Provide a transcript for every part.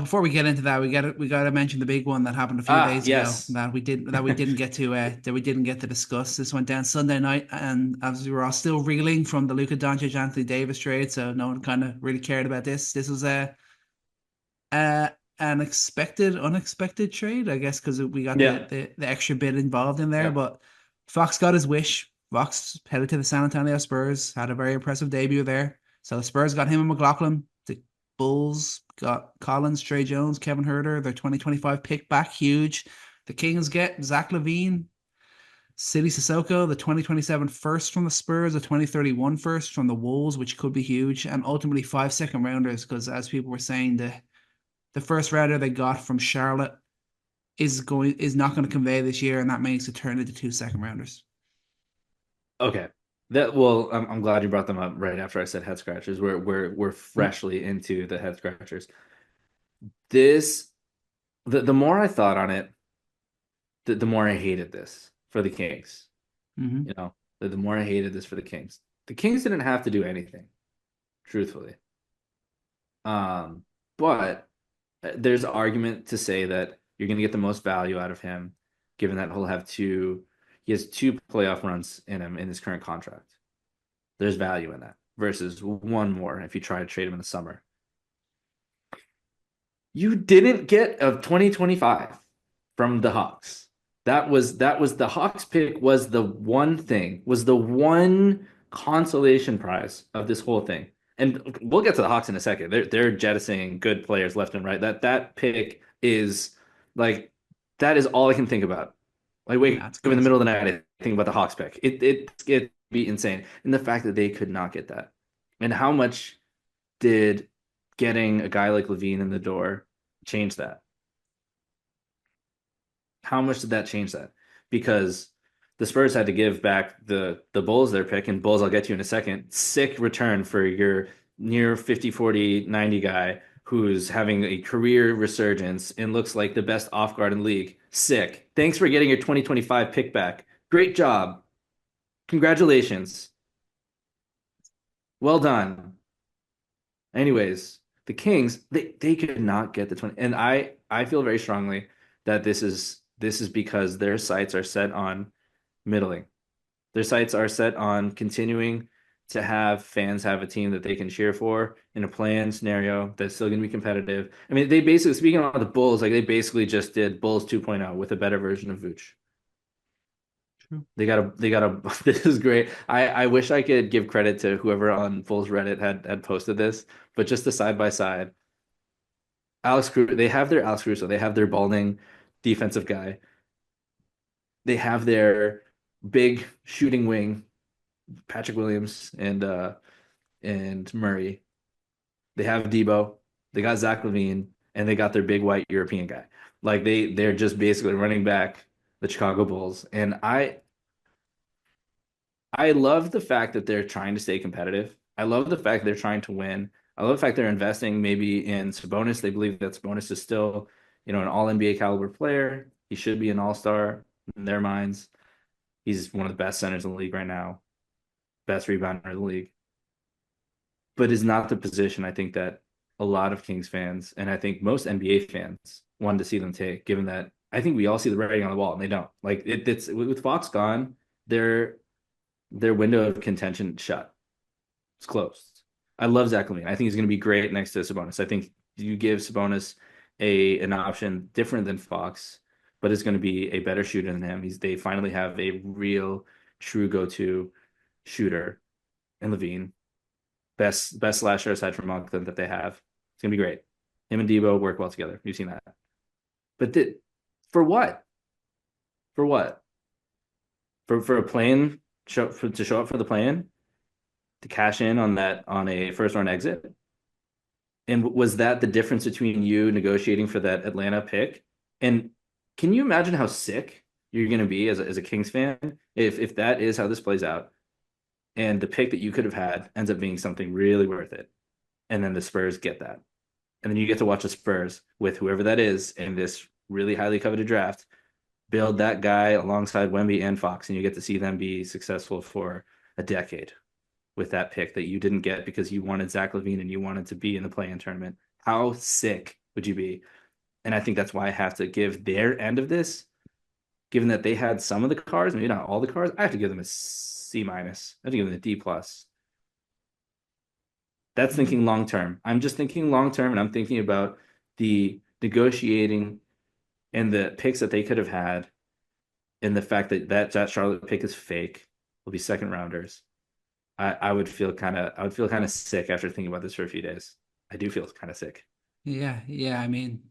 before we get into that, we got to mention the big one that happened a few Ah, days ago yes. that we didn't get to discuss. This went down Sunday night, and as we were all still reeling from the Luka Doncic Anthony Davis trade, so no one kind of really cared about this. This was a an unexpected trade, I guess, because we got Yeah. the extra bit involved in there. Yeah. But Fox got his wish. Fox headed to the San Antonio Spurs, had a very impressive debut there. So the Spurs got him and McLaughlin. The Bulls got Collins, Trey Jones, Kevin Herter, their 2025 pick back, huge. The Kings get Zach LaVine, City Sissoko, the 2027 first from the Spurs, a 2031 first from the Wolves, which could be huge, and ultimately 5 second rounders, because as people were saying, the first rounder they got from Charlotte is not going to convey this year, and that makes it turn into 2 second rounders. Okay. That well, I'm glad you brought them up right after I said head scratchers. We're Mm, freshly into the head scratchers. This the more I thought on it, the more I hated this for the Kings. mm-hmm. The more I hated this for the Kings. The Kings didn't have to do anything, truthfully. Um, but there's argument to say that you're going to get the most value out of him, given that he has two playoff runs in him in his current contract. There's value in that versus one more if you try to trade him in the summer. You didn't get a 2025 from the Hawks. That was the Hawks pick was the one thing, was the one consolation prize of this whole thing. And we'll get to the Hawks in a second. They're jettisoning good players left and right. That pick is like that is all I can think about. Like wake That's up in the crazy. middle of the night, I think about the Hawks pick. It'd be insane. And the fact that they could not get that. And how much did getting a guy like Levine in the door change that? How much did that change that? Because the Spurs had to give back the Bulls their pick, and Bulls, I'll get to you in a second. Sick return for your near 50, 40, 90 guy who's having a career resurgence and looks like the best off guard in the league. Sick. Thanks for getting your 2025 pick back. Great job. Congratulations. Well done. Anyways, the Kings, they could not get the 20. And I feel very strongly that this is because their sights are set on middling. Their sights are set on continuing to have fans have a team that they can cheer for in a play-in scenario that's still going to be competitive. I mean, they basically, speaking of the Bulls, like they basically just did Bulls 2.0 with a better version of Vooch. True. They got a this is great. I wish I could give credit to whoever on Bulls Reddit had posted this, but just the side by side. They have their Alex Caruso, they have their balding defensive guy. They have their big shooting wing, Patrick Williams and Murray. They have Debo, they got Zach LaVine, and they got their big white European guy. Like they're just basically running back the Chicago Bulls. And I love the fact that they're trying to stay competitive. I love the fact they're trying to win. I love the fact they're investing maybe in Sabonis. They believe that Sabonis is still, an all NBA caliber player. He should be an all-star in their minds. He's one of the best centers in the league right now, best rebounder in the league, but is not the position I think that a lot of Kings fans and I think most NBA fans wanted to see them take, given that I think we all see the writing on the wall and they don't. Like it's with Fox gone, their window of contention shut. It's closed. I love Zach LaVine. I think he's going to be great next to Sabonis. I think you give Sabonis an option different than Fox, but it's going to be a better shooter than him. They finally have a real, true go-to shooter in LaVine. Best slasher aside from Ogden that they have. It's gonna be great. Him and Debo work well together. We've seen that. But for what? For what? For a plane to show up for the plan to cash in on that on a first round exit? And was that the difference between you negotiating for that Atlanta pick? And can you imagine how sick you're going to be as a Kings fan if that is how this plays out and the pick that you could have had ends up being something really worth it, and then the Spurs get that, and then you get to watch the Spurs with whoever that is in this really highly coveted draft build that guy alongside Wemby and Fox, and you get to see them be successful for a decade with that pick that you didn't get because you wanted Zach LaVine and you wanted to be in the play-in tournament. How sick would you be? And I think that's why I have to give their end of this, given that they had some of the cars, maybe not all the cars. I have to give them a C minus. I have to give them a D plus. That's Mhm. thinking long term. I'm just thinking long term, and I'm thinking about the negotiating and the picks that they could have had, and the fact that that Charlotte pick is fake. Will be second rounders. I would feel kind of sick after thinking about this for a few days. I do feel kind of sick. Yeah, yeah. I mean,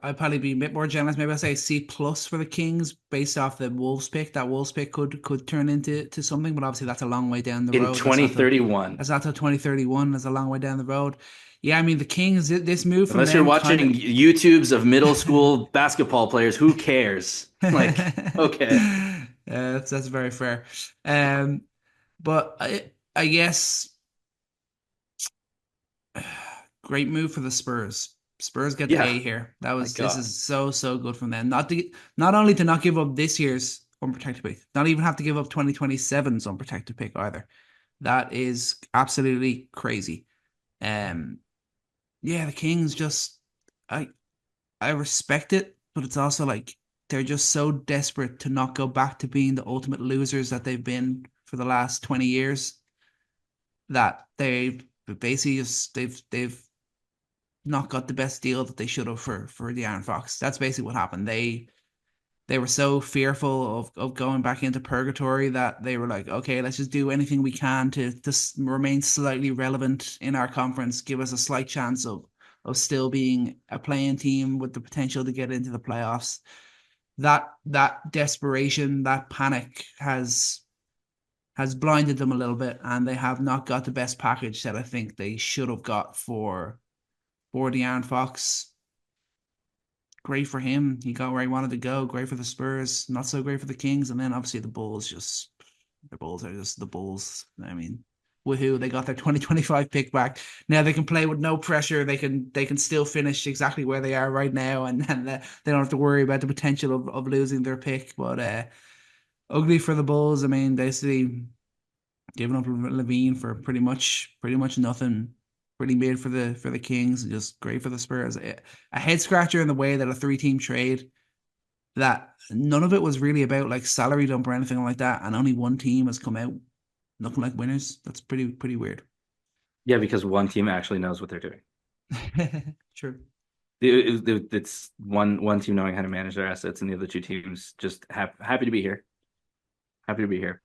I'd probably be a bit more generous. Maybe I'd say C plus for the Kings based off the Wolves pick. That Wolves pick could turn into something, but obviously that's a long way down the In road. That's not till 2031, that's not till 2031. That's a long way down the road. Yeah, I mean the Kings. This move from unless you're them kind watching of. YouTubes of middle school basketball players, who cares? Like, okay. That's very fair. Um, but I guess great move for the Spurs. Spurs get the Yeah, A here. my This God. is so good from them. Not only to not give up this year's unprotected pick, not even have to give up 2027's unprotected pick either. That is absolutely crazy. Um, yeah, the Kings just I I respect it, but it's also like they're just so desperate to not go back to being the ultimate losers that they've been for the last 20 years that they basically just they've not got the best deal that they should have for De'Aaron Fox. That's basically what happened. They were so fearful of going back into purgatory that they were like, okay, let's just do anything we can to remain slightly relevant in our conference, give us a slight chance of still being a playing team with the potential to get into the playoffs. That desperation, that panic has blinded them a little bit, and they have not got the best package that I think they should have got for De'Aaron Fox. Great for him. He got where he wanted to go. Great for the Spurs. Not so great for the Kings. And then obviously the Bulls just the Bulls are just the Bulls. I mean, woohoo, they got their 2025 pick back. Now they can play with no pressure. They can still finish exactly where they are right now, and they don't have to worry about the potential of losing their pick. But ugly for the Bulls. I mean, basically giving up Levine for pretty much nothing. Pretty mid for the Kings, just great for the Spurs. A head scratcher in the way that a three-team trade that none of it was really about like salary dump or anything like that, and only one team has come out looking like winners. That's pretty weird. Yeah, because one team actually knows what they're doing. True. It's one team knowing how to manage their assets, and the other two teams just happy to be here. Happy to be here.